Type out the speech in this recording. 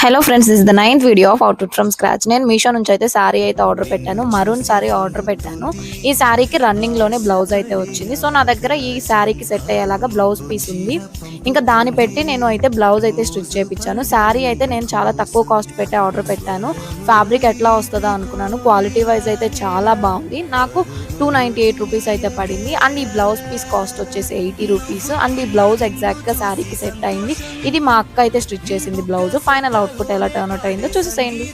Hello friends, this is the ninth video of outfit from scratch. నేను మీషో నుంచి అయితే శారీ అయితే ఆర్డర్ పెట్టాను. మరూన్ శారీ ఆర్డర్ పెట్టాను. ఈ శారీకి రన్నింగ్ లోనే బ్లౌజ్ అయితే వచ్చింది. సో నా దగ్గర ఈ శారీకి సెట్ అయ్యేలాగా బ్లౌజ్ పీస్ ఉంది. ఇంకా దాన్ని పెట్టి నేను అయితే బ్లౌజ్ అయితే స్టిచ్ చేయించాను. శారీ అయితే నేను చాలా తక్కువ కాస్ట్ పెట్టి ఆర్డర్ పెట్టాను. ఫ్యాబ్రిక్ ఎట్లా వస్తుందో అనుకున్నాను. క్వాలిటీ వైజ్ అయితే చాలా బాగుంది. నాకు 298 రూపీస్ అయితే పడింది. అండ్ ఈ బ్లౌజ్ పీస్ కాస్ట్ వచ్చేసి 80 రూపీస్. అండ్ ఈ బ్లౌజ్ ఎగ్జాక్ట్ గా శారీకి సెట్ అయింది. ఇది మా అక్క అయితే స్టిచ్ చేసింది బ్లౌజ్. ఫైనల్ అవుట్పుట్ ఎలా టర్న్ అవుట్ అయిందో చూసేసేయండి.